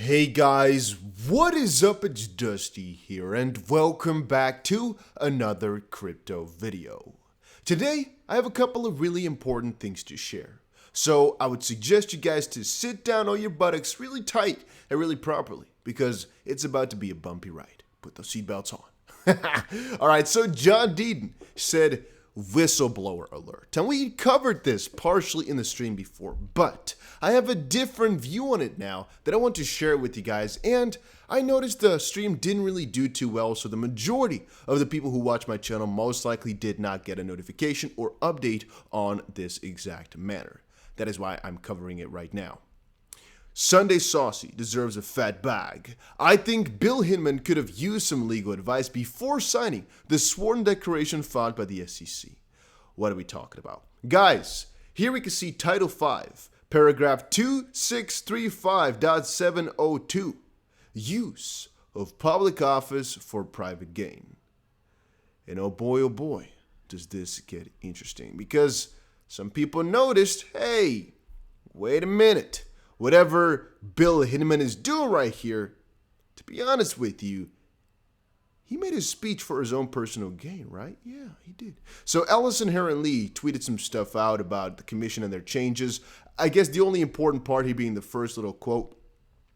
Hey guys, what is up? It's Dusty here and welcome back to another crypto video. Today, I have a couple of really important things to share. So I would suggest you guys to sit down on your buttocks really tight and really properly because it's about to be a bumpy ride. Put those seatbelts on. Alright, so John Deaton said whistleblower alert. And we covered this partially in the stream before, but I have a different view on it now that I want to share with you guys. And I noticed the stream didn't really do too well, so the majority of the people who watch my channel most likely did not get a notification or update on this exact matter. That is why I'm covering it right now. Sunday Saucy deserves a fat bag. I think Bill Hinman could have used some legal advice before signing the sworn declaration filed by the SEC. What are we talking about? Guys, here we can see Title 5, paragraph 2635.702, use of public office for private gain. And oh boy, does this get interesting, because some people noticed, hey, wait a minute. Whatever Bill Hinman is doing right here, to be honest with you, he made his speech for his own personal gain, right? Yeah, he did. So Ellison Heron Lee tweeted some stuff out about the commission and their changes. I guess the only important part here being the first little quote.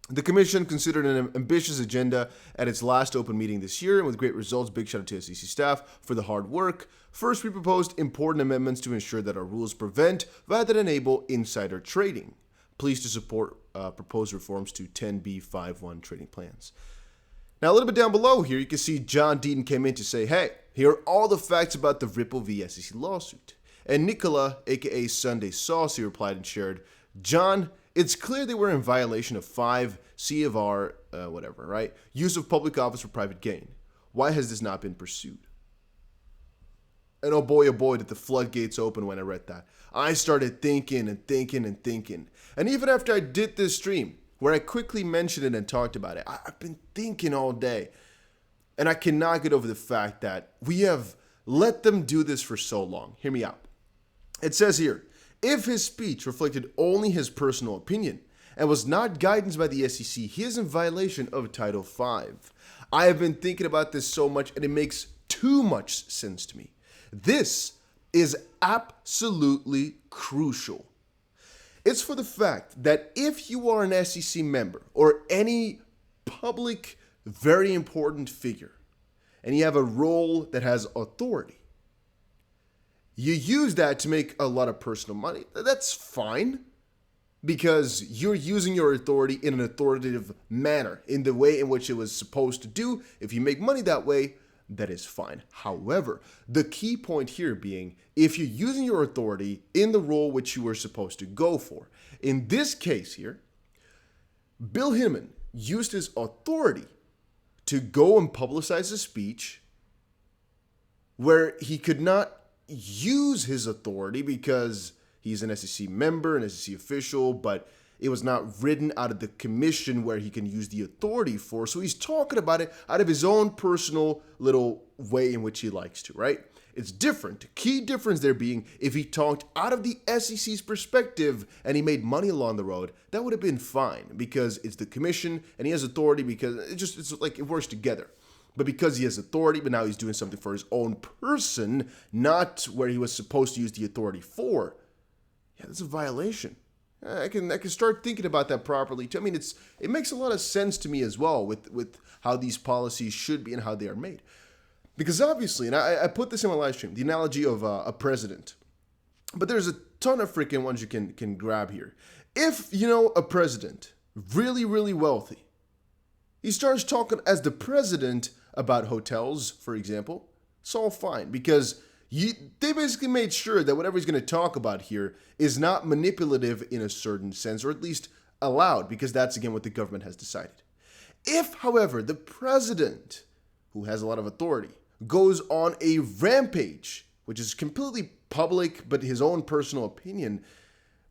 The commission considered an ambitious agenda at its last open meeting this year, and with great results, big shout out to SEC staff for the hard work. First, we proposed important amendments to ensure that our rules prevent rather than enable insider trading. Pleased to support proposed reforms to 10b5-1 trading plans. Now, a little bit down below here, you can see John Deaton came in to say, hey, here are all the facts about the Ripple v. SEC lawsuit. And Nicola, aka Sunday Saucy, replied and shared, John, it's clear they were in violation of 5 C of R, whatever, right? Use of public office for private gain. Why has this not been pursued? And oh boy, did the floodgates open when I read that. I started thinking. And even after I did this stream, where I quickly mentioned it and talked about it, I've been thinking all day. And I cannot get over the fact that we have let them do this for so long. Hear me out. It says here, if his speech reflected only his personal opinion and was not guidance by the SEC, he is in violation of Title V. I have been thinking about this so much, and it makes too much sense to me. This is absolutely crucial. It's for the fact that if you are an SEC member or any public, very important figure, and you have a role that has authority, you use that to make a lot of personal money. That's fine, because you're using your authority in an authoritative manner, in the way in which it was supposed to do. If you make money that way, that is fine. However, the key point here being, if you're using your authority in the role which you were supposed to go for. In this case here, Bill Hinman used his authority to go and publicize a speech where he could not use his authority because he's an SEC member, an SEC official, but it was not written out of the commission where he can use the authority for. So he's talking about it out of his own personal little way in which he likes to, right? It's different. Key difference there being, if he talked out of the SEC's perspective and he made money along the road, that would have been fine because it's the commission and he has authority, because it's like it works together. But because he has authority, but now he's doing something for his own person, not where he was supposed to use the authority for, yeah, that's a violation. I can start thinking about that properly too. I mean, it makes a lot of sense to me as well with how these policies should be and how they are made. Because obviously, and I put this in my live stream, the analogy of a president. But there's a ton of freaking ones you can grab here. If, a president, really, really wealthy, he starts talking as the president about hotels, for example, it's all fine because they basically made sure that whatever he's going to talk about here is not manipulative in a certain sense, or at least allowed, because that's, again, what the government has decided. If, however, the president, who has a lot of authority, goes on a rampage, which is completely public, but his own personal opinion,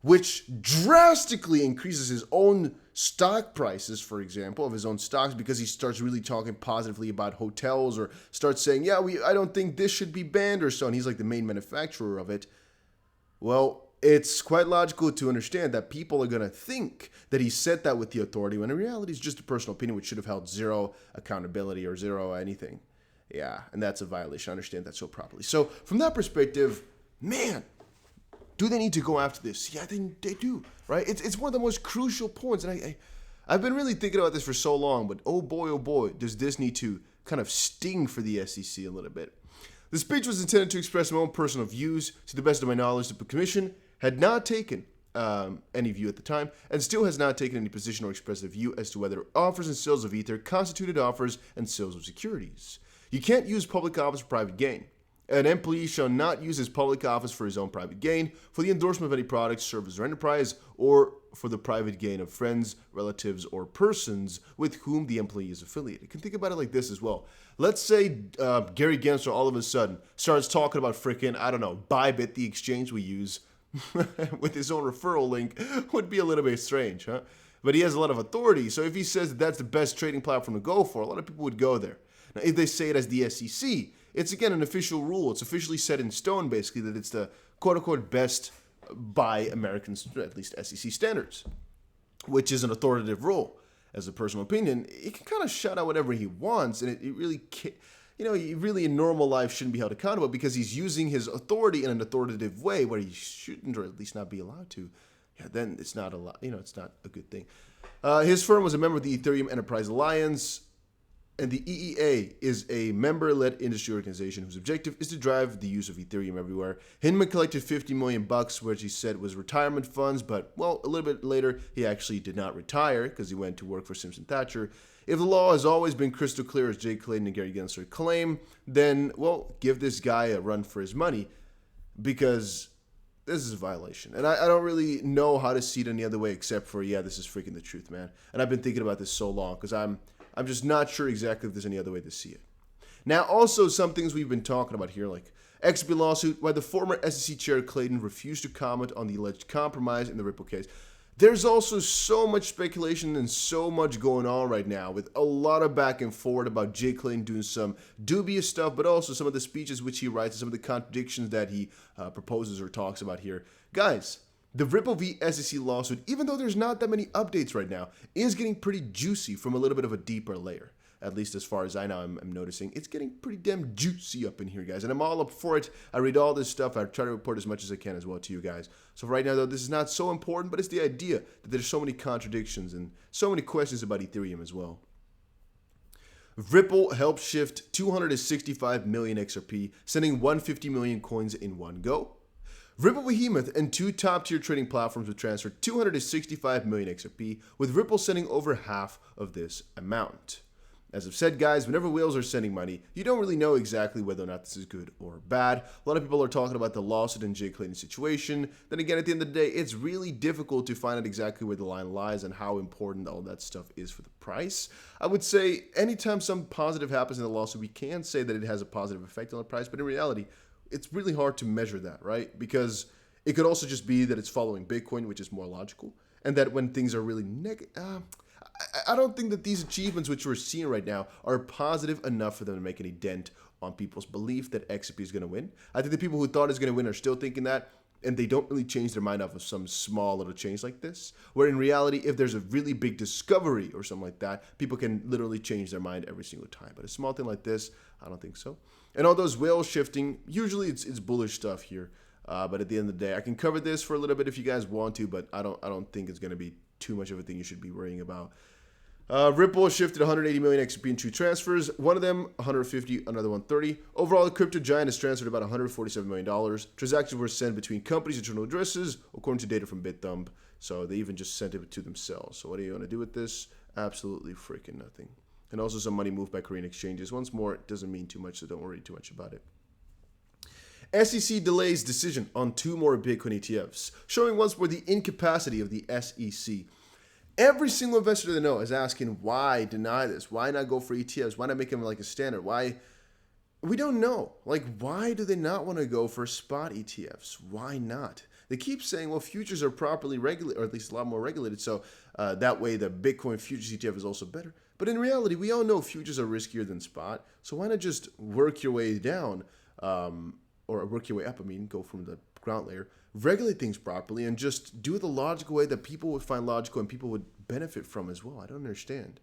which drastically increases his own stock prices, for example, of his own stocks, because he starts really talking positively about hotels, or starts saying, I don't think this should be banned or so, and he's like the main manufacturer of it. Well, it's quite logical to understand that people are going to think that he said that with the authority, when in reality it's just a personal opinion which should have held zero accountability or zero anything. Yeah, and that's a violation. I understand that so properly. So from that perspective, man, do they need to go after this? Yeah, they do, right? It's one of the most crucial points, and I've been really thinking about this for so long, but oh boy, does this need to kind of sting for the SEC a little bit. The speech was intended to express my own personal views. To the best of my knowledge, the commission had not taken any view at the time, and still has not taken any position or expressed a view as to whether offers and sales of Ether constituted offers and sales of securities. You can't use public office for private gain. An employee shall not use his public office for his own private gain, for the endorsement of any product, service, or enterprise, or for the private gain of friends, relatives, or persons with whom the employee is affiliated. You can think about it like this as well. Let's say Gary Gensler all of a sudden starts talking about freaking, I don't know, Bybit, the exchange we use, with his own referral link. Would be a little bit strange, huh? But he has a lot of authority, so if he says that that's the best trading platform to go for, a lot of people would go there. Now, if they say it as the SEC, it's again an official rule. It's officially set in stone, basically, that it's the quote-unquote best by Americans, at least SEC standards, which is an authoritative rule. As a personal opinion, he can kind of shout out whatever he wants, and it really can't, he really in normal life shouldn't be held accountable because he's using his authority in an authoritative way where he shouldn't, or at least not be allowed to. Yeah, then it's not it's not a good thing. His firm was a member of the Ethereum Enterprise Alliance, and the EEA is a member-led industry organization whose objective is to drive the use of Ethereum everywhere. Hinman collected $50 million, which he said was retirement funds, but, well, a little bit later, he actually did not retire because he went to work for Simpson Thacher. If the law has always been crystal clear, as Jay Clayton and Gary Gensler claim, then, well, give this guy a run for his money, because this is a violation. And I don't really know how to see it any other way except for, yeah, this is freaking the truth, man. And I've been thinking about this so long because I'm just not sure exactly if there's any other way to see it. Now, also some things we've been talking about here, like XP lawsuit, why the former SEC chair Clayton refused to comment on the alleged compromise in the Ripple case. There's also so much speculation and so much going on right now with a lot of back and forth about Jay Clayton doing some dubious stuff, but also some of the speeches which he writes and some of the contradictions that he proposes or talks about here. Guys, the Ripple v. SEC lawsuit, even though there's not that many updates right now, is getting pretty juicy from a little bit of a deeper layer. At least as far as I know, I'm noticing. It's getting pretty damn juicy up in here, guys. And I'm all up for it. I read all this stuff. I try to report as much as I can as well to you guys. So right now, though, this is not so important, but it's the idea that there's so many contradictions and so many questions about Ethereum as well. Ripple helped shift 265 million XRP, sending 150 million coins in one go. Ripple Behemoth and two top-tier trading platforms would transfer 265 million XRP, with Ripple sending over half of this amount. As I've said, guys, whenever whales are sending money, you don't really know exactly whether or not this is good or bad. A lot of people are talking about the lawsuit and Jay Clayton situation. Then again, at the end of the day, it's really difficult to find out exactly where the line lies and how important all that stuff is for the price. I would say anytime something positive happens in the lawsuit, we can say that it has a positive effect on the price, but in reality, it's really hard to measure that, right? Because it could also just be that it's following Bitcoin, which is more logical, and that when things are really negative, I don't think that these achievements which we're seeing right now are positive enough for them to make any dent on people's belief that XRP is going to win. I think the people who thought it's going to win are still thinking that, and they don't really change their mind off of some small little change like this, where in reality, if there's a really big discovery or something like that, people can literally change their mind every single time. But a small thing like this, I don't think so. And all those whale shifting, usually it's bullish stuff here. But at the end of the day, I can cover this for a little bit if you guys want to, but I don't think it's going to be too much of a thing you should be worrying about. Ripple shifted 180 million XRP in two transfers. One of them 150, another 130. Overall, the crypto giant has transferred about $147 million. Transactions were sent between companies' internal addresses, according to data from BitThumb. So they even just sent it to themselves. So what are you going to do with this? Absolutely freaking nothing. And also some money moved by Korean exchanges. Once more, it doesn't mean too much, so don't worry too much about it. SEC delays decision on two more Bitcoin ETFs, showing once more the incapacity of the SEC. Every single investor they know is asking, why deny this? Why not go for ETFs? Why not make them like a standard? Why? We don't know. Like, why do they not want to go for spot ETFs? Why not? They keep saying, well, futures are properly regulated, or at least a lot more regulated, so that way the Bitcoin futures ETF is also better. But in reality, we all know futures are riskier than spot, so why not just work your way down, or work your way up, go from the ground layer, regulate things properly, and just do it the logical way that people would find logical and people would benefit from as well. I don't understand.